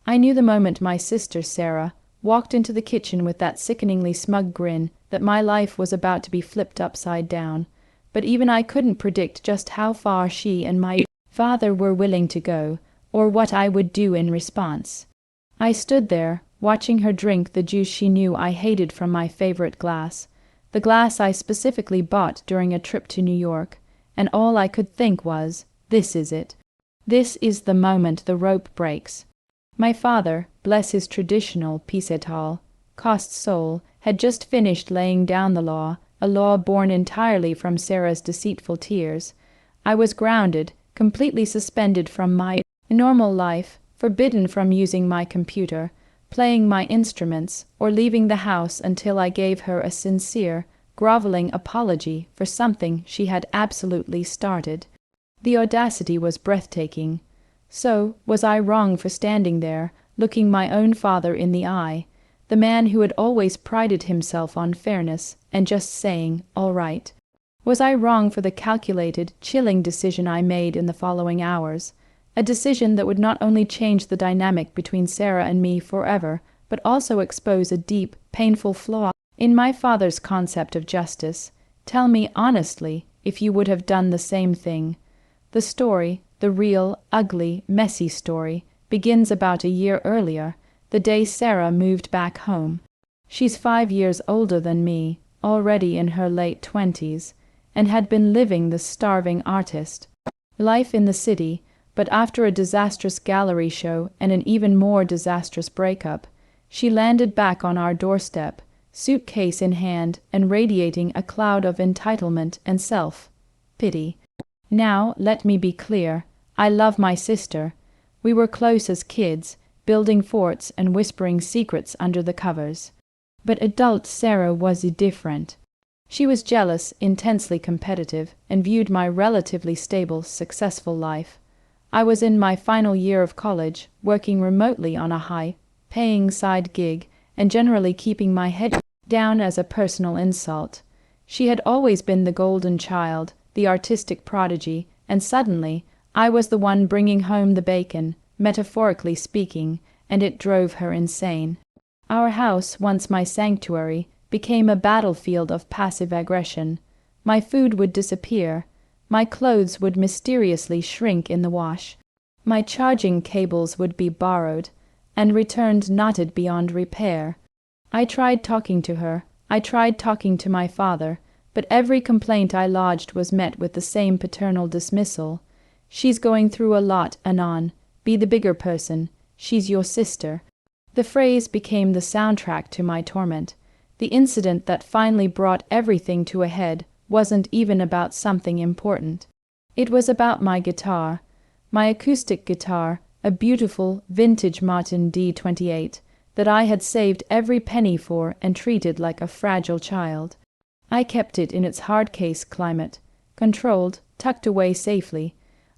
I knew the moment my sister, Sarah, walked into the kitchen with that sickeningly smug grin that my life was about to be flipped upside down, but even I couldn't predict just how far she and my father were willing to go, or what I would do in response. I stood there, watching her drink the juice she knew I hated from my favorite glass, the glass I specifically bought during a trip to New York, and all I could think was, this is it. This is the moment the rope breaks. My father, bless his traditional pisetal, cost soul, had just finished laying down the law, a law born entirely from Sarah's deceitful tears. I was grounded, completely suspended from my normal life, forbidden from using my computer, playing my instruments, or leaving the house until I gave her a sincere, groveling apology for something she had absolutely started. The audacity was breathtaking. So, was I wrong for standing there, looking my own father in the eye, the man who had always prided himself on fairness, and just saying, all right? Was I wrong for the calculated, chilling decision I made in the following hours? A decision that would not only change the dynamic between Sarah and me forever, but also expose a deep, painful flaw in my father's concept of justice. Tell me honestly if you would have done the same thing. The story, the real, ugly, messy story, begins about a year earlier, the day Sarah moved back home. She's 5 years older than me, already in her late 20s, and had been living the starving artist life in the city, but after a disastrous gallery show and an even more disastrous breakup, she landed back on our doorstep, suitcase in hand and radiating a cloud of entitlement and self-pity. Now, let me be clear, I love my sister. We were close as kids, building forts and whispering secrets under the covers. But adult Sarah was different. She was jealous, intensely competitive, and viewed my relatively stable, successful life. I was in my final year of college, working remotely on a high-paying side gig, and generally keeping my head down as a personal insult. She had always been the golden child, the artistic prodigy, and suddenly I was the one bringing home the bacon, metaphorically speaking, and it drove her insane. Our house, once my sanctuary, became a battlefield of passive aggression. My food would disappear. My clothes would mysteriously shrink in the wash. My charging cables would be borrowed, and returned knotted beyond repair. I tried talking to her. I tried talking to my father, but every complaint I lodged was met with the same paternal dismissal. She's going through a lot, Anon. Be the bigger person. She's your sister. The phrase became the soundtrack to my torment. The incident that finally brought everything to a head wasn't even about something important. It was about my guitar. My acoustic guitar, a beautiful, vintage Martin D28, that I had saved every penny for and treated like a fragile child. I kept it in its hard case climate, controlled, tucked away safely.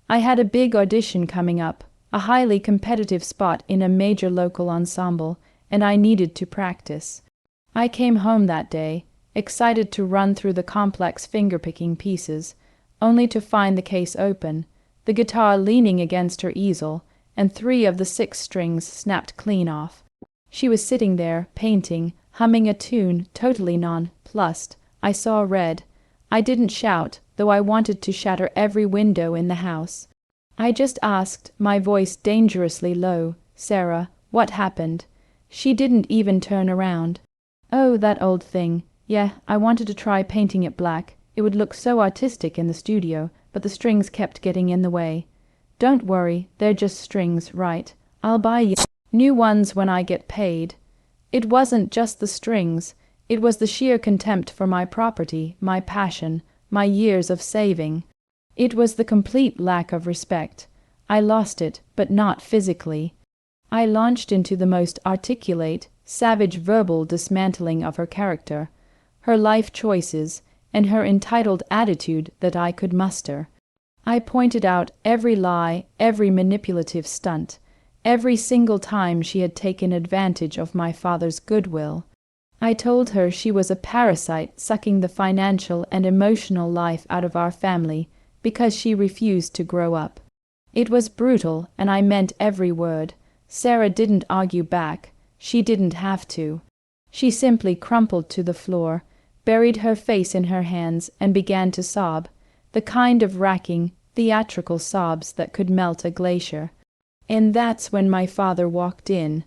I had a big audition coming up, a highly competitive spot in a major local ensemble, and I needed to practice. I came home that day, excited to run through the complex finger-picking pieces, only to find the case open, the guitar leaning against her easel, and 3 of the 6 strings snapped clean off. She was sitting there, painting, humming a tune totally nonplussed. I saw red. I didn't shout, though I wanted to shatter every window in the house. I just asked, my voice dangerously low, Sarah, what happened? She didn't even turn around. Oh, that old thing. Yeah, I wanted to try painting it black. It would look so artistic in the studio, but the strings kept getting in the way. Don't worry, they're just strings, right? I'll buy you new ones when I get paid. It wasn't just the strings. It was the sheer contempt for my property, my passion, my years of saving. It was the complete lack of respect. I lost it, but not physically. I launched into the most articulate, savage verbal dismantling of her character, her life choices, and her entitled attitude that I could muster. I pointed out every lie, every manipulative stunt, every single time she had taken advantage of my father's goodwill. I told her she was a parasite sucking the financial and emotional life out of our family because she refused to grow up. It was brutal, and I meant every word. Sarah didn't argue back. She didn't have to. She simply crumpled to the floor, buried her face in her hands, and began to sob, the kind of racking, theatrical sobs that could melt a glacier. And that's when my father walked in.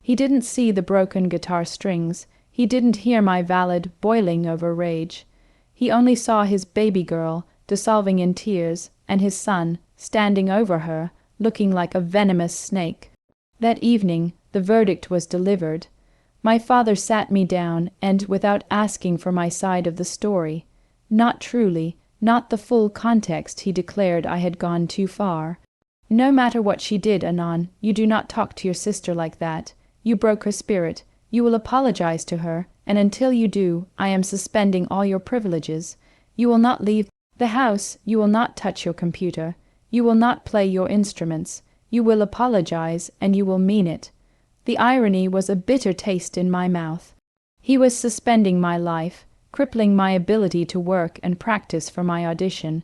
He didn't see the broken guitar strings. He didn't hear my valid boiling over rage. He only saw his baby girl dissolving in tears, and his son standing over her, looking like a venomous snake. That evening, the verdict was delivered. My father sat me down, and without asking for my side of the story, not truly, not the full context, he declared I had gone too far. No matter what she did, Anon, you do not talk to your sister like that. You broke her spirit. You will apologize to her, and until you do, I am suspending all your privileges. You will not leave the house. You will not touch your computer. You will not play your instruments. You will apologize, and you will mean it. The irony was a bitter taste in my mouth. He was suspending my life, crippling my ability to work and practice for my audition,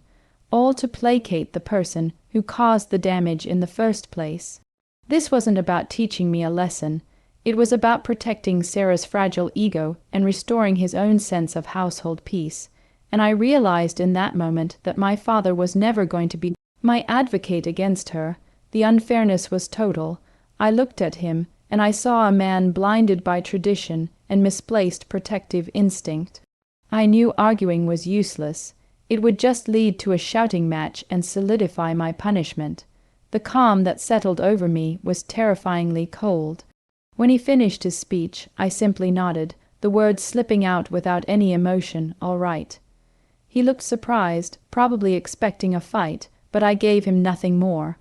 all to placate the person who caused the damage in the first place. This wasn't about teaching me a lesson. It was about protecting Sarah's fragile ego and restoring his own sense of household peace, and I realized in that moment that my father was never going to be my advocate against her. The unfairness was total. I looked at him, and I saw a man blinded by tradition and misplaced protective instinct. I knew arguing was useless. It would just lead to a shouting match and solidify my punishment. The calm that settled over me was terrifyingly cold. When he finished his speech, I simply nodded, the words slipping out without any emotion, all right. He looked surprised, probably expecting a fight, but I gave him nothing more.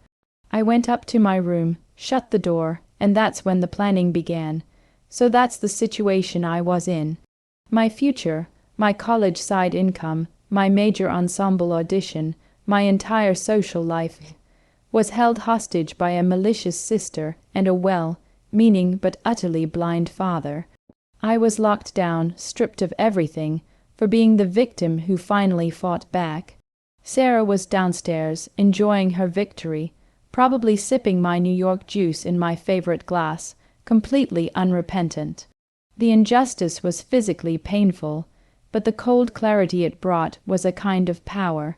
I went up to my room, shut the door, and that's when the planning began. So that's the situation I was in. My future, my college side income, my major ensemble audition, my entire social life was held hostage by a malicious sister and a well-meaning but utterly blind father. I was locked down, stripped of everything, for being the victim who finally fought back. Sarah was downstairs, enjoying her victory, probably sipping my New York juice in my favorite glass, completely unrepentant. The injustice was physically painful, but the cold clarity it brought was a kind of power.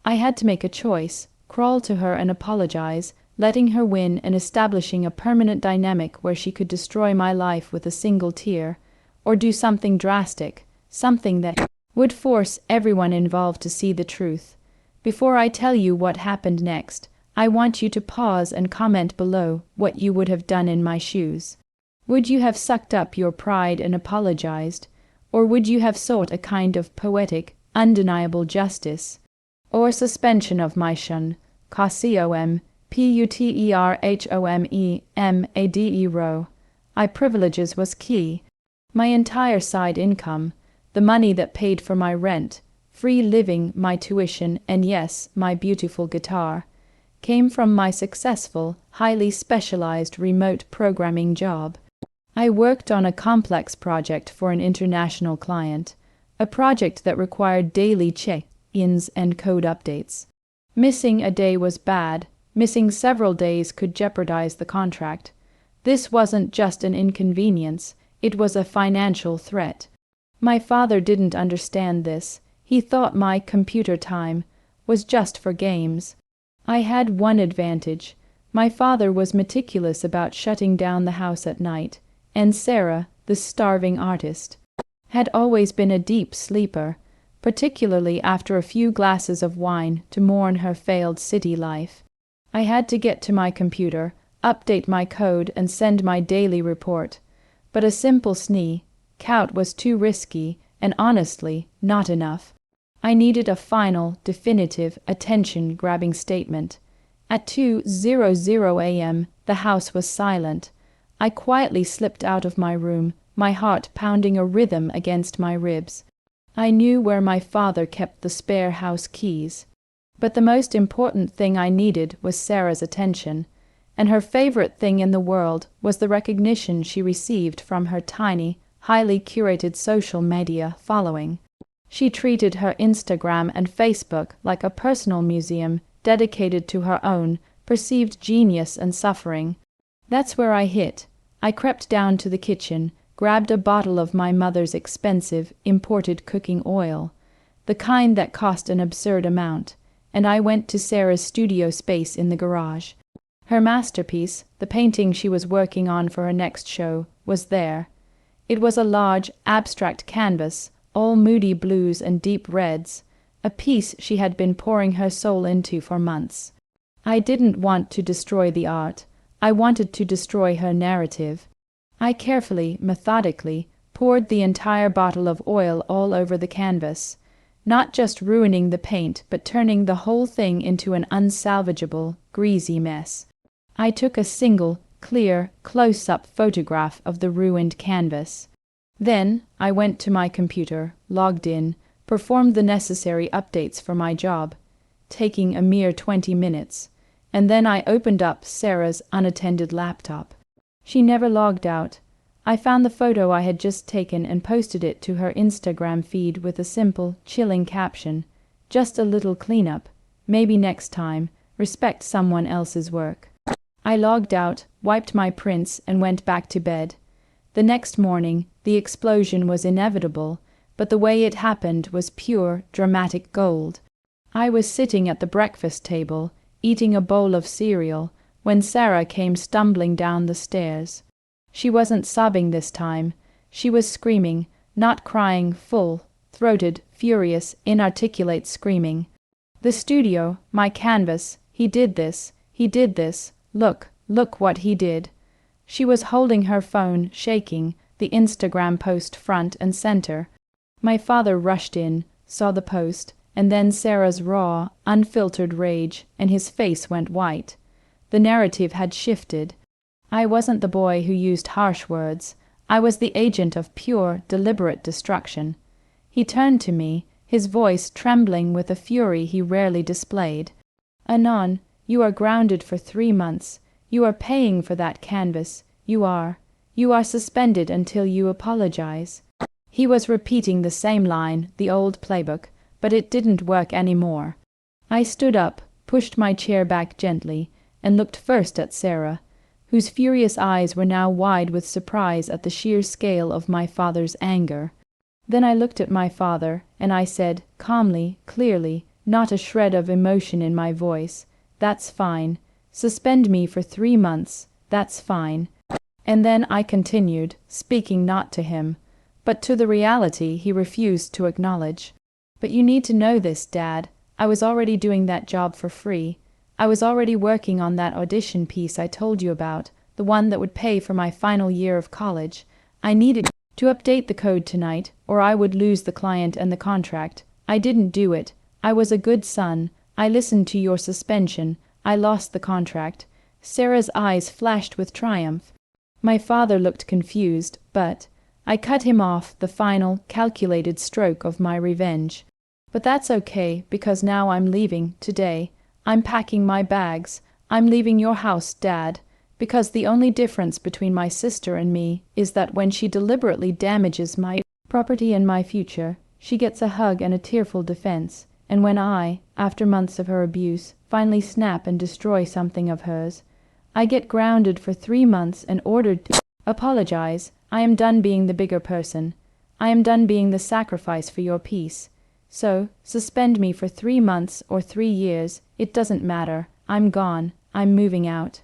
I had to make a choice, crawl to her and apologize, letting her win and establishing a permanent dynamic where she could destroy my life with a single tear, or do something drastic, something that would force everyone involved to see the truth. Before I tell you what happened next, I want you to pause and comment below what you would have done in my shoes. Would you have sucked up your pride and apologized? Or would you have sought a kind of poetic, undeniable justice? Or suspension of my shun, COMPUTERHOMEMADE I privileges was key. My entire side income, the money that paid for my rent, free living, my tuition, and yes, my beautiful guitar, came from my successful, highly specialized remote programming job. I worked on a complex project for an international client, a project that required daily check-ins and code updates. Missing a day was bad. Missing several days could jeopardize the contract. This wasn't just an inconvenience, it was a financial threat. My father didn't understand this. He thought my computer time was just for games. I had one advantage. My father was meticulous about shutting down the house at night, and Sarah, the starving artist, had always been a deep sleeper, particularly after a few glasses of wine to mourn her failed city life. I had to get to my computer, update my code, and send my daily report. But a simple count was too risky, and honestly, not enough. I needed a final, definitive, attention-grabbing statement. At 2:00 a.m., the house was silent. I quietly slipped out of my room, my heart pounding a rhythm against my ribs. I knew where my father kept the spare house keys. But the most important thing I needed was Sarah's attention, and her favorite thing in the world was the recognition she received from her tiny, highly curated social media following. She treated her Instagram and Facebook like a personal museum dedicated to her own perceived genius and suffering. That's where I hit. I crept down to the kitchen, grabbed a bottle of my mother's expensive, imported cooking oil, the kind that cost an absurd amount, and I went to Sarah's studio space in the garage. Her masterpiece, the painting she was working on for her next show, was there. It was a large, abstract canvas, all moody blues and deep reds, a piece she had been pouring her soul into for months. I didn't want to destroy the art. I wanted to destroy her narrative. I carefully, methodically, poured the entire bottle of oil all over the canvas, not just ruining the paint, but turning the whole thing into an unsalvageable, greasy mess. I took a single, clear, close-up photograph of the ruined canvas. Then I went to my computer, logged in, performed the necessary updates for my job, taking a mere 20 minutes, and then I opened up Sarah's unattended laptop. She never logged out. I found the photo I had just taken and posted it to her Instagram feed with a simple, chilling caption. Just a little cleanup. Maybe next time. Respect someone else's work. I logged out, wiped my prints, and went back to bed. The next morning, the explosion was inevitable, but the way it happened was pure, dramatic gold. I was sitting at the breakfast table, eating a bowl of cereal, when Sarah came stumbling down the stairs. She wasn't sobbing this time. She was screaming, not crying, full-throated, furious, inarticulate screaming. The studio, my canvas, he did this, look what he did. She was holding her phone, shaking, the Instagram post front and center. My father rushed in, saw the post, and then Sarah's raw, unfiltered rage, and his face went white. The narrative had shifted. I wasn't the boy who used harsh words. I was the agent of pure, deliberate destruction. He turned to me, his voice trembling with a fury he rarely displayed. "Anon, you are grounded for 3 months. You are paying for that canvas. You are suspended until you apologize." He was repeating the same line, the old playbook, but it didn't work anymore. I stood up, pushed my chair back gently, and looked first at Sarah, whose furious eyes were now wide with surprise at the sheer scale of my father's anger. Then I looked at my father, and I said, calmly, clearly, not a shred of emotion in my voice, "That's fine. Suspend me for 3 months. That's fine." And then I continued, speaking not to him, but to the reality he refused to acknowledge. "But you need to know this, Dad. I was already doing that job for free. I was already working on that audition piece I told you about, the one that would pay for my final year of college. I needed to update the code tonight, or I would lose the client and the contract. I didn't do it. I was a good son. I listened to your suspension. I lost the contract." Sarah's eyes flashed with triumph. My father looked confused, but I cut him off, the final, calculated stroke of my revenge. "But that's okay, because now I'm leaving, today. I'm packing my bags. I'm leaving your house, Dad, because the only difference between my sister and me is that when she deliberately damages my property and my future, she gets a hug and a tearful defense, and when I, after months of her abuse, finally snap and destroy something of hers, I get grounded for 3 months and ordered to apologize. I am done being the bigger person. I am done being the sacrifice for your peace. So, suspend me for 3 months or 3 years, it doesn't matter. I'm gone. I'm moving out."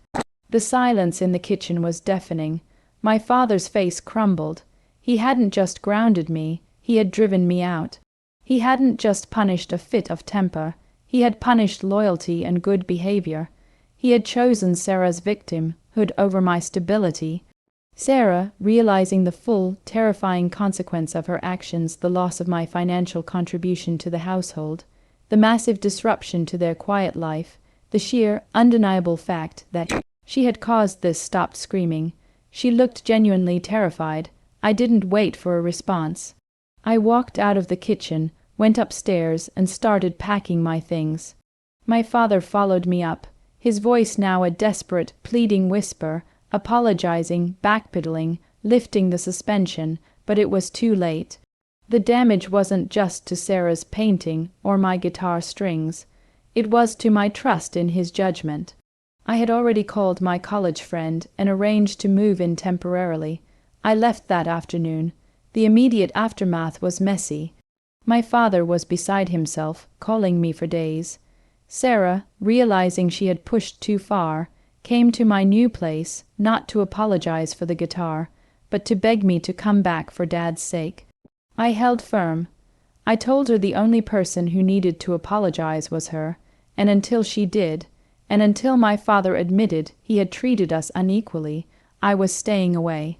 The silence in the kitchen was deafening. My father's face crumbled. He hadn't just grounded me, he had driven me out. He hadn't just punished a fit of temper, he had punished loyalty and good behavior. He had chosen Sarah's victimhood over my stability. Sarah, realizing the full, terrifying consequence of her actions, the loss of my financial contribution to the household, the massive disruption to their quiet life, the sheer, undeniable fact that she had caused this, stopped screaming. She looked genuinely terrified. I didn't wait for a response. I walked out of the kitchen, went upstairs, and started packing my things. My father followed me up, his voice now a desperate, pleading whisper, apologizing, backpedaling, lifting the suspension, but it was too late. The damage wasn't just to Sarah's painting or my guitar strings. It was to my trust in his judgment. I had already called my college friend and arranged to move in temporarily. I left that afternoon. The immediate aftermath was messy. My father was beside himself, calling me for days. Sarah, realizing she had pushed too far, came to my new place not to apologize for the guitar, but to beg me to come back for Dad's sake. I held firm. I told her the only person who needed to apologize was her, and until she did, and until my father admitted he had treated us unequally, I was staying away.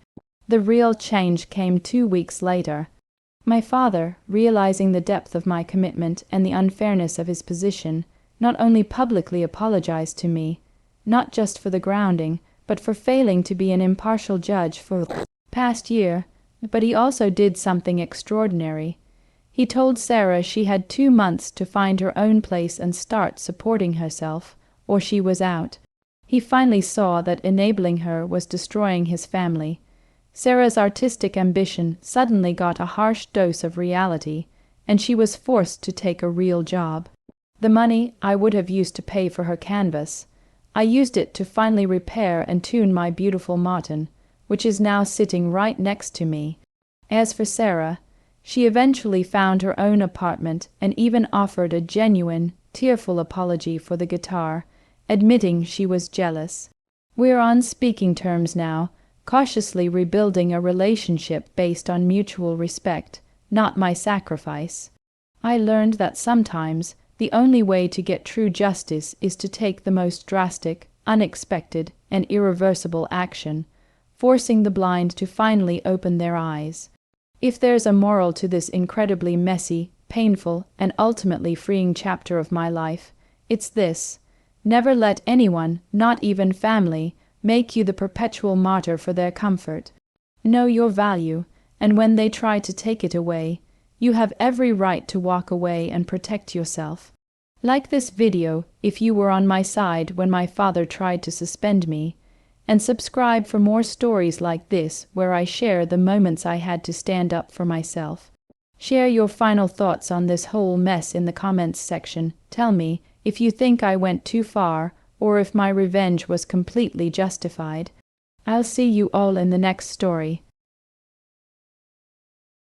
The real change came 2 weeks later. My father, realizing the depth of my commitment and the unfairness of his position, not only publicly apologized to me, not just for the grounding, but for failing to be an impartial judge for the past year, but he also did something extraordinary. He told Sarah she had 2 months to find her own place and start supporting herself, or she was out. He finally saw that enabling her was destroying his family. Sarah's artistic ambition suddenly got a harsh dose of reality, and she was forced to take a real job. The money I would have used to pay for her canvas, I used it to finally repair and tune my beautiful Martin, which is now sitting right next to me. As for Sarah, she eventually found her own apartment and even offered a genuine, tearful apology for the guitar, admitting she was jealous. We're on speaking terms now, cautiously rebuilding a relationship based on mutual respect, not my sacrifice. I learned that sometimes the only way to get true justice is to take the most drastic, unexpected, and irreversible action, forcing the blind to finally open their eyes. If there's a moral to this incredibly messy, painful, and ultimately freeing chapter of my life, it's this: never let anyone, not even family, make you the perpetual martyr for their comfort. Know your value, and when they try to take it away, you have every right to walk away and protect yourself. Like this video if you were on my side when my father tried to suspend me, and subscribe for more stories like this where I share the moments I had to stand up for myself. Share your final thoughts on this whole mess in the comments section. Tell me if you think I went too far or if my revenge was completely justified. I'll see you all in the next story.